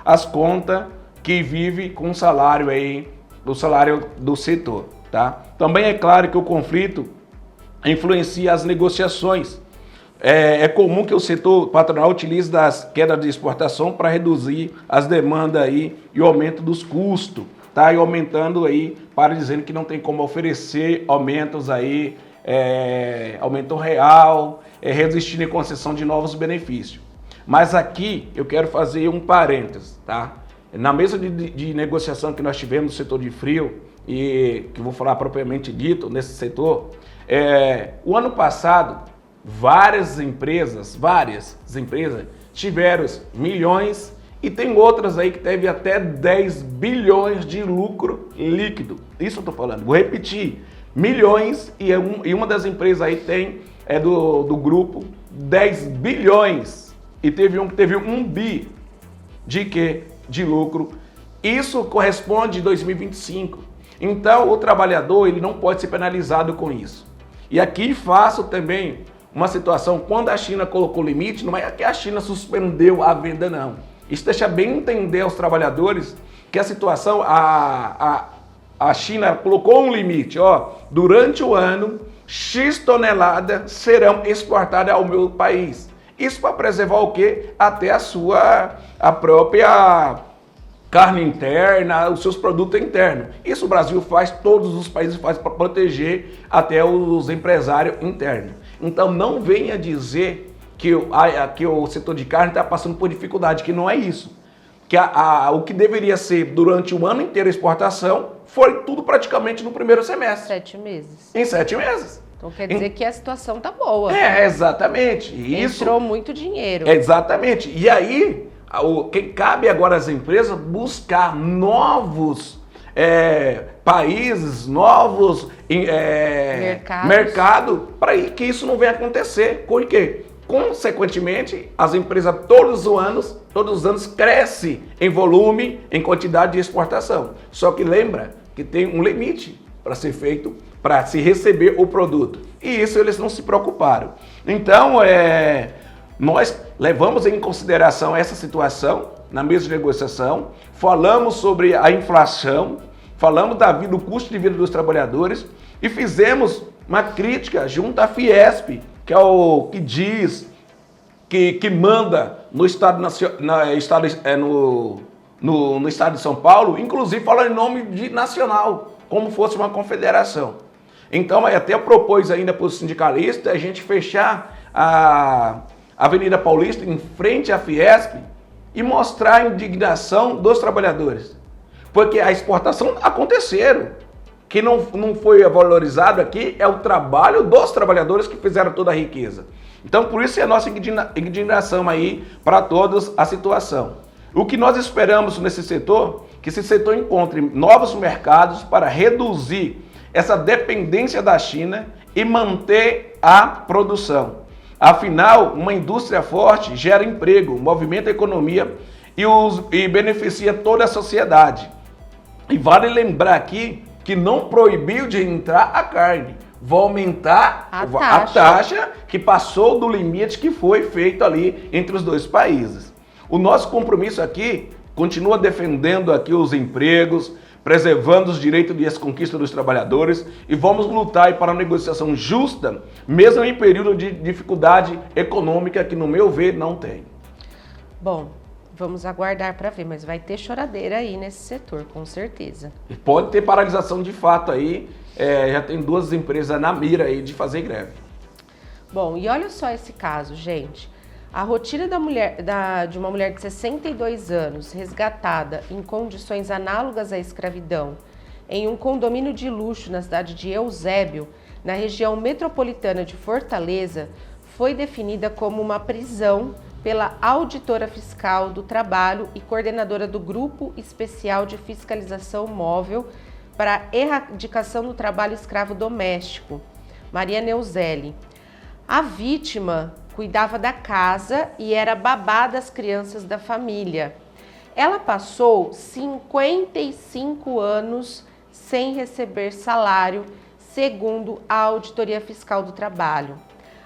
as contas que vive com o salário do setor, tá? Também é claro que o conflito influencia as negociações. É comum que o setor patronal utilize das quedas de exportação para reduzir as demandas aí e o aumento dos custos, tá? E aumentando aí, dizendo que não tem como oferecer aumentos aí, aumento real, resistindo em concessão de novos benefícios. Mas aqui eu quero fazer um parênteses, tá? Na mesa de negociação que nós tivemos no setor de frio, e que eu vou falar propriamente dito nesse setor, o ano passado, várias empresas tiveram milhões e tem outras aí que teve até 10 bilhões de lucro líquido. Isso eu tô falando. Vou repetir, milhões e uma das empresas aí do grupo 10 bilhões e teve um que teve 1 bi de lucro. Isso corresponde a 2025. Então o trabalhador ele não pode ser penalizado com isso. E aqui faço também uma situação, quando a China colocou limite, não é que a China suspendeu a venda, não. Isso deixa bem entender aos trabalhadores que a situação, a China colocou um limite, durante o ano, X toneladas serão exportadas ao meu país. Isso para preservar o quê? Até a própria carne interna, os seus produtos internos. Isso o Brasil faz, todos os países fazem para proteger até os empresários internos. Então não venha dizer que o setor de carne está passando por dificuldade, que não é isso. Que o que deveria ser durante o ano inteiro a exportação foi tudo praticamente no primeiro semestre. 7 meses. Em 7 meses. Então quer dizer que a situação tá boa. Exatamente. Entrou muito dinheiro. Exatamente. E aí, quem cabe agora às empresas buscar novos países, novos mercado para que isso não venha acontecer. Com o quê? Consequentemente, as empresas todos os anos crescem em volume, em quantidade de exportação. Só que lembra que tem um limite para ser feito, para se receber o produto. E isso eles não se preocuparam. Então, nós levamos em consideração essa situação na mesa de negociação, falamos sobre a inflação, falamos do custo de vida dos trabalhadores e fizemos uma crítica junto à Fiesp, que é o que diz, que manda no estado de São Paulo, inclusive falando em nome de nacional, como fosse uma confederação. Então, até propôs ainda para os sindicalistas a gente fechar a Avenida Paulista em frente à Fiesp e mostrar a indignação dos trabalhadores. Porque a exportação aconteceram. Que não foi valorizado aqui é o trabalho dos trabalhadores que fizeram toda a riqueza. Então, por isso é a nossa indignação aí para todos a situação. O que nós esperamos nesse setor, que esse setor encontre novos mercados para reduzir essa dependência da China e manter a produção. Afinal, uma indústria forte gera emprego, movimenta a economia e beneficia toda a sociedade. E vale lembrar aqui que não proibiu de entrar a carne. Vai aumentar a taxa que passou do limite que foi feito ali entre os dois países. O nosso compromisso aqui continua defendendo aqui os empregos, preservando os direitos e as conquistas dos trabalhadores e vamos lutar para uma negociação justa, mesmo em período de dificuldade econômica que, no meu ver, não tem. Bom, vamos aguardar para ver, mas vai ter choradeira aí nesse setor, com certeza. E pode ter paralisação de fato aí, já tem 2 empresas na mira aí de fazer greve. Bom, e olha só esse caso, gente. A rotina de uma mulher de 62 anos, resgatada em condições análogas à escravidão, em um condomínio de luxo na cidade de Eusébio, na região metropolitana de Fortaleza, foi definida como uma prisão pela auditora fiscal do trabalho e coordenadora do Grupo Especial de Fiscalização Móvel para a Erradicação do Trabalho Escravo Doméstico, Maria Neuzelli. A vítima cuidava da casa e era babá das crianças da família. Ela passou 55 anos sem receber salário, segundo a Auditoria Fiscal do Trabalho.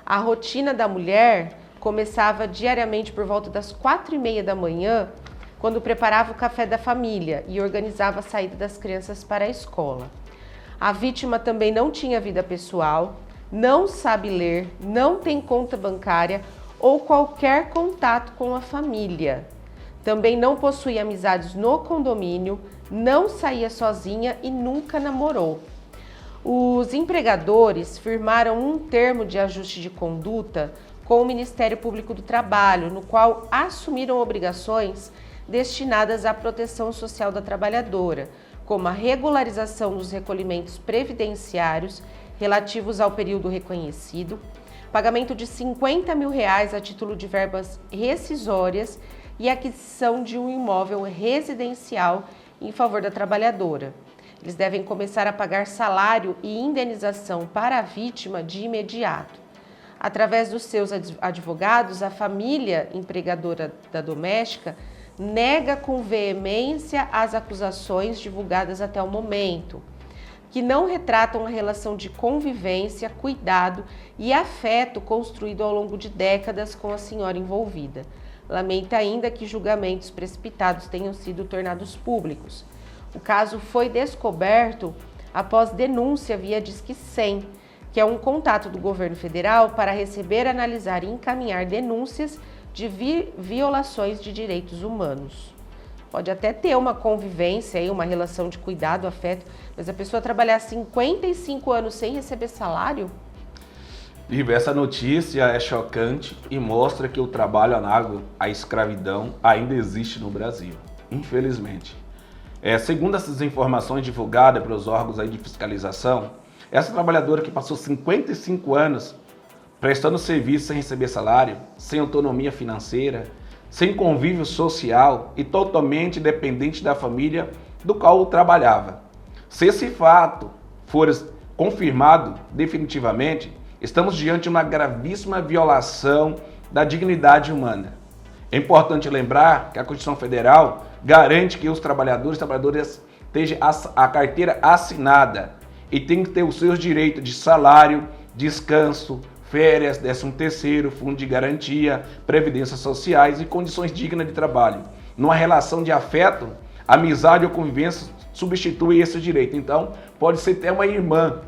A rotina da mulher começava diariamente por volta das 4h30 da manhã, quando preparava o café da família e organizava a saída das crianças para a escola. A vítima também não tinha vida pessoal, não sabe ler, não tem conta bancária ou qualquer contato com a família. Também não possui amizades no condomínio, não saía sozinha e nunca namorou. Os empregadores firmaram um termo de ajuste de conduta com o Ministério Público do Trabalho, no qual assumiram obrigações destinadas à proteção social da trabalhadora, como a regularização dos recolhimentos previdenciários relativos ao período reconhecido, pagamento de R$50 mil a título de verbas rescisórias e aquisição de um imóvel residencial em favor da trabalhadora. Eles devem começar a pagar salário e indenização para a vítima de imediato. Através dos seus advogados, a família empregadora da doméstica nega com veemência as acusações divulgadas até o momento, que não retratam a relação de convivência, cuidado e afeto construído ao longo de décadas com a senhora envolvida. Lamenta ainda que julgamentos precipitados tenham sido tornados públicos. O caso foi descoberto após denúncia via Disque 100, que é um contato do governo federal para receber, analisar e encaminhar denúncias de violações de direitos humanos. Pode até ter uma convivência, aí, uma relação de cuidado, afeto, mas a pessoa trabalhar 55 anos sem receber salário? Viva, essa notícia é chocante e mostra que o trabalho análogo à escravidão ainda existe no Brasil, infelizmente. Segundo essas informações divulgadas pelos órgãos aí de fiscalização, essa trabalhadora que passou 55 anos prestando serviço sem receber salário, sem autonomia financeira, sem convívio social e totalmente dependente da família do qual trabalhava. Se esse fato for confirmado definitivamente, estamos diante de uma gravíssima violação da dignidade humana. É importante lembrar que a Constituição Federal garante que os trabalhadores e trabalhadoras tenham a carteira assinada e tem que ter os seus direitos de salário, descanso, férias, 13º, fundo de garantia, previdências sociais e condições dignas de trabalho. Numa relação de afeto, amizade ou convivência substitui esse direito. Então, pode ser até uma irmã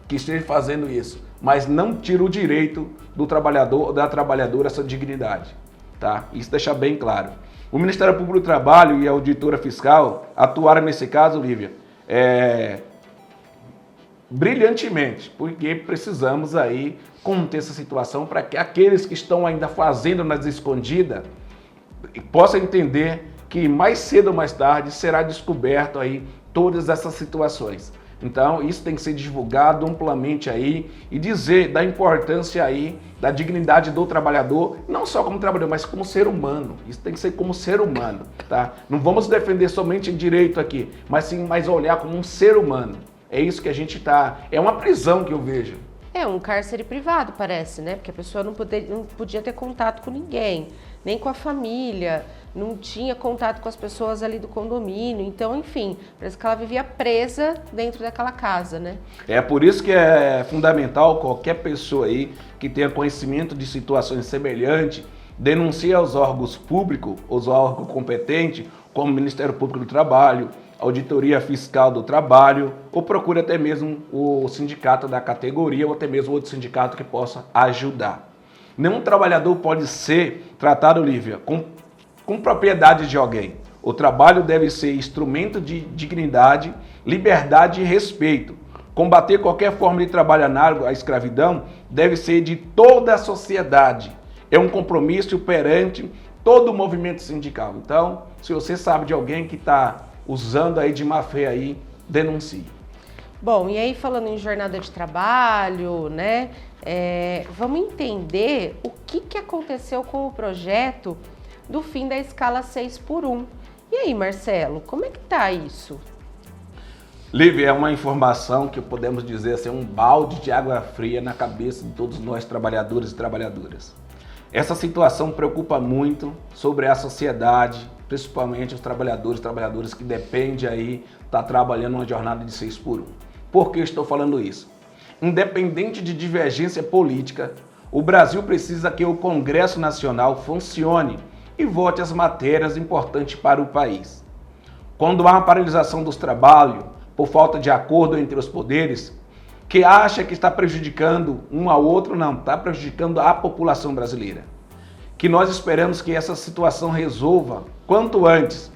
que esteja fazendo isso, mas não tira o direito do trabalhador ou da trabalhadora essa dignidade. Tá? Isso deixa bem claro. O Ministério Público do Trabalho e a Auditora Fiscal atuaram nesse caso, Lívia, brilhantemente, porque precisamos aí conter essa situação para que aqueles que estão ainda fazendo nas escondidas possam entender que mais cedo ou mais tarde será descoberto aí todas essas situações. Então, isso tem que ser divulgado amplamente aí e dizer da importância aí da dignidade do trabalhador, não só como trabalhador, mas como ser humano. Isso tem que ser como ser humano, tá? Não vamos defender somente direito aqui, mas sim mais olhar como um ser humano. É isso que a gente tá... É uma prisão que eu vejo. É um cárcere privado, parece, né? Porque a pessoa não podia ter contato com ninguém, nem com a família, não tinha contato com as pessoas ali do condomínio. Então, enfim, parece que ela vivia presa dentro daquela casa, né? É por isso que é fundamental qualquer pessoa aí que tenha conhecimento de situações semelhantes, denuncie aos órgãos públicos, os órgãos competentes, como o Ministério Público do Trabalho, Auditoria Fiscal do Trabalho, ou procure até mesmo o sindicato da categoria, ou até mesmo outro sindicato que possa ajudar. Nenhum trabalhador pode ser tratado, Lívia, com propriedade de alguém. O trabalho deve ser instrumento de dignidade, liberdade e respeito. Combater qualquer forma de trabalho análogo à escravidão deve ser de toda a sociedade. É um compromisso perante todo o movimento sindical. Então, se você sabe de alguém que está usando aí de má fé aí, denuncie. Bom, e aí falando em jornada de trabalho, né? Vamos entender o que aconteceu com o projeto do fim da escala 6x1. E aí, Marcelo, como é que tá isso? Lívia, é uma informação que podemos dizer ser um balde de água fria na cabeça de todos nós trabalhadores e trabalhadoras. Essa situação preocupa muito sobre a sociedade, principalmente os trabalhadores e trabalhadoras que dependem aí, tá trabalhando uma jornada de 6x1. Por que estou falando isso? Independente de divergência política, o Brasil precisa que o Congresso Nacional funcione e vote as matérias importantes para o país. Quando há uma paralisação dos trabalhos, por falta de acordo entre os poderes, que acha que está prejudicando um ao outro, não, está prejudicando a população brasileira. Que nós esperamos que essa situação resolva quanto antes,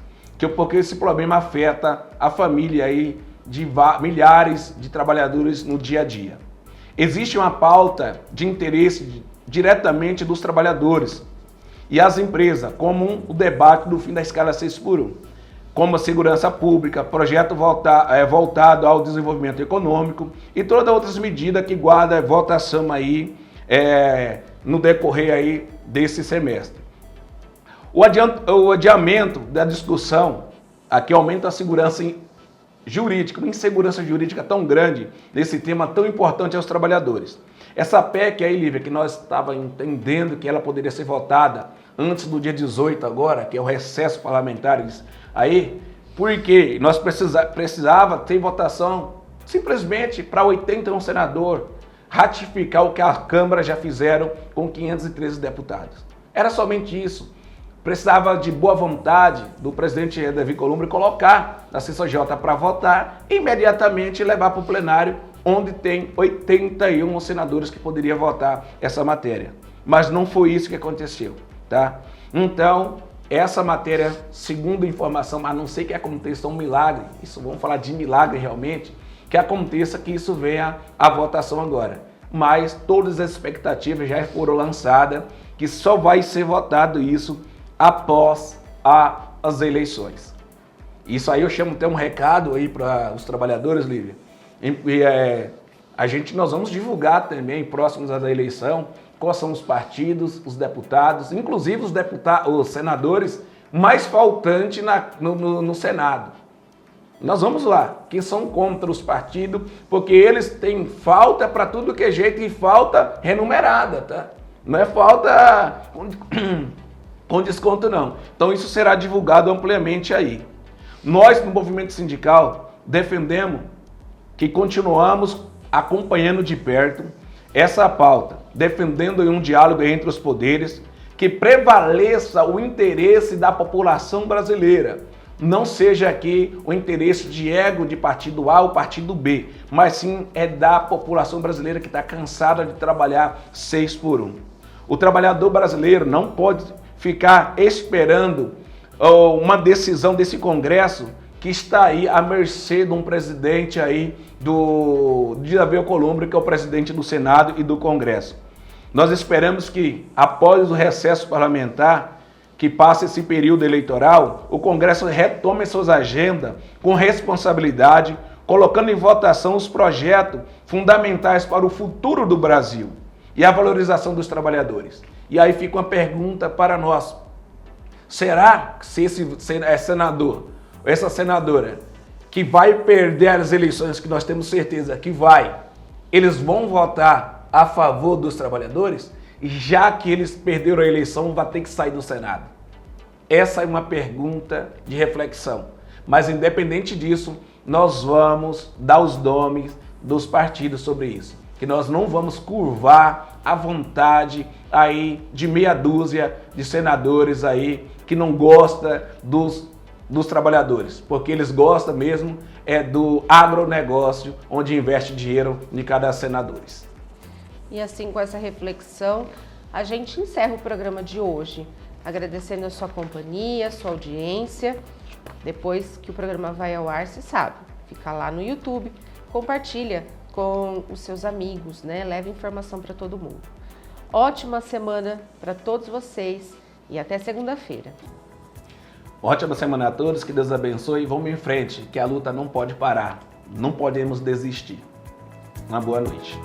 porque esse problema afeta a família aí de milhares de trabalhadores no dia a dia. Existe uma pauta de interesse diretamente dos trabalhadores e as empresas, como o debate do fim da escala 6x1, como a segurança pública, projeto voltado ao desenvolvimento econômico e todas outras medidas que guardam votação aí no decorrer aí desse semestre. O adiamento da discussão aqui aumenta a segurança jurídica, uma insegurança jurídica tão grande nesse tema tão importante aos trabalhadores. Essa PEC aí, Lívia, que nós estávamos entendendo que ela poderia ser votada antes do dia 18 agora, que é o recesso parlamentar aí, porque nós precisava ter votação simplesmente para 81 senador ratificar o que a Câmara já fizeram com 513 deputados. Era somente isso. Precisava de boa vontade do presidente Davi Columbre colocar na CCJ para votar e imediatamente levar para o plenário, onde tem 81 senadores que poderiam votar essa matéria. Mas não foi isso que aconteceu, tá? Então, essa matéria, segundo informação, a não ser que aconteça um milagre, isso vamos falar de milagre realmente, que aconteça que isso venha à votação agora. Mas todas as expectativas já foram lançadas, que só vai ser votado isso após as eleições. Isso aí eu chamo até um recado aí para os trabalhadores, Lívia. Nós vamos divulgar também, próximos à eleição, quais são os partidos, os deputados, inclusive os senadores mais faltantes no Senado. Nós vamos lá, que são contra os partidos, porque eles têm falta para tudo que é jeito e falta remunerada, tá? Não é falta com desconto não. Então isso será divulgado ampliamente aí. Nós, no movimento sindical, defendemos que continuamos acompanhando de perto essa pauta, defendendo um diálogo entre os poderes, que prevaleça o interesse da população brasileira. Não seja aqui o interesse de ego de partido A ou partido B, mas sim é da população brasileira que está cansada de trabalhar 6x1. O trabalhador brasileiro não pode ficar esperando uma decisão desse Congresso que está aí à mercê de um presidente aí de Davi Columbre, que é o presidente do Senado e do Congresso. Nós esperamos que, após o recesso parlamentar, que passe esse período eleitoral, o Congresso retome suas agendas com responsabilidade, colocando em votação os projetos fundamentais para o futuro do Brasil e a valorização dos trabalhadores. E aí fica uma pergunta para nós. Será que se esse senador, essa senadora, que vai perder as eleições, que nós temos certeza que vai, eles vão votar a favor dos trabalhadores, já que eles perderam a eleição, vai ter que sair do Senado? Essa é uma pergunta de reflexão. Mas independente disso, nós vamos dar os nomes dos partidos sobre isso. Que nós não vamos curvar a vontade aí de meia dúzia de senadores aí que não gosta dos trabalhadores, porque eles gostam mesmo do agronegócio, onde investe dinheiro de cada senador. E assim, com essa reflexão, a gente encerra o programa de hoje, agradecendo a sua companhia, a sua audiência. Depois que o programa vai ao ar, você sabe, fica lá no YouTube, compartilha com os seus amigos, né? Leva informação para todo mundo. Ótima semana para todos vocês e até segunda-feira. Ótima semana a todos, que Deus abençoe e vamos em frente, que a luta não pode parar, não podemos desistir. Uma boa noite.